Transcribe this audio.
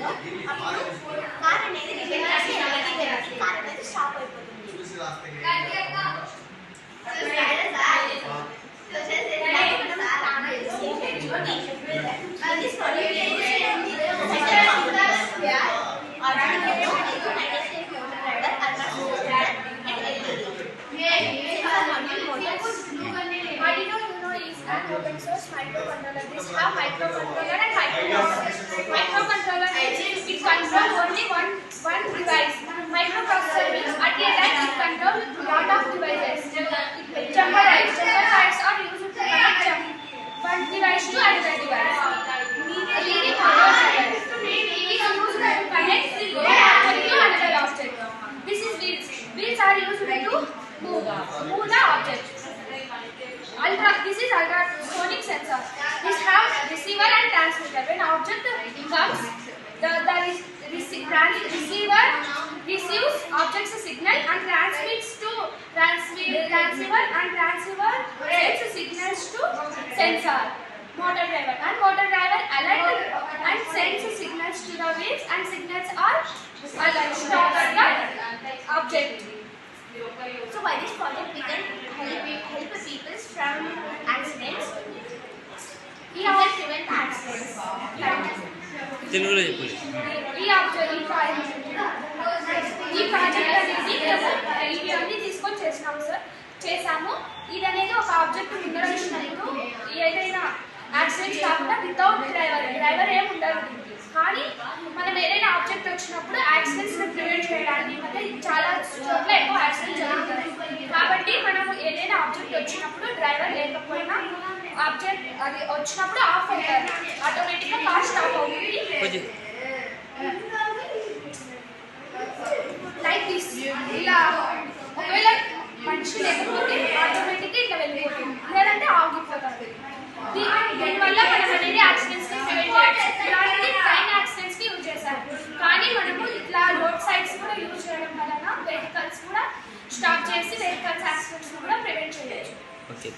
అవుతుందో అప్పుడు కార్ అనేది కార్ అనేది స్టాప్ అయిపోతుంది. Open source microcontroller. This have microcontroller and microprocessor. Microcontroller means it controls only one device. Microprocessor means at a time it controls lot of devices. Jumper drives are used to connect one device to another device. Leading power driver is used to connect one object to another object. This is wheels. Wheels are used to move the object. This is ultrasonic sensor. This have receiver and transmitter. When object comes, the receiver receives object's signal and transmits to transceiver, and transceiver sends signals to sensor. Motor driver alert and sends signals to the wheels, and signals are stopped at the object. So by this project we can help people from accidents. We can prevent accidents. తెలుగులో చెప్పండి. ఈ project అనేది ఇవన్నీ తీసుకొని చేసాము. ఇది అనేది ఒక ఆబ్జెక్ట్ ముందర వచ్చినప్పుడు ఏదైనా యాక్సిడెంట్స్ కాకుండా వితౌట్ డ్రైవర్ ఏమి ఉండదు. కానీ మనం ఏదైనా ఆబ్జెక్ట్ వచ్చినప్పుడు యాక్సిడెంట్స్ ప్రివెంట్ చేయడానికి మధ్య చాలా చోట్ల ఎక్కువ యాక్సిడెంట్స్ జరుగుతాయి. కాబట్టి మనం ఏదైనా ఆబ్జెక్ట్ వచ్చినప్పుడు డ్రైవర్ లేకపోయినా ఆబ్జెక్ట్ అది వచ్చినప్పుడు ఆఫ్ అవుతారు, ఆటోమేటిక్గా కార్ స్టాప్ అవుతుంది. లైక్ దిస్ ఇలా ఒకవేళ మనిషి లేకపోతే ఆటోమేటిక్గా ఇట్లా వెళ్ళిపోతుంది, లేదంటే ఆగిపోతుంది. దీనివల్ల మనం అనేది యాక్సిడెంట్స్ని ప్రివెంట్ చేయొచ్చు. ఇలాంటి ట్రైన్ యాక్సిడెంట్స్కి యూజ్ చేశారు. కానీ మనము ఇట్లా రోడ్ సైడ్స్ కూడా యూజ్ చేయడం వలన వెహికల్స్ కూడా స్టాప్ చేసి వెహికల్స్ యాక్సిడెంట్స్ కూడా ప్రివెంట్ చేయొచ్చు. ఓకే.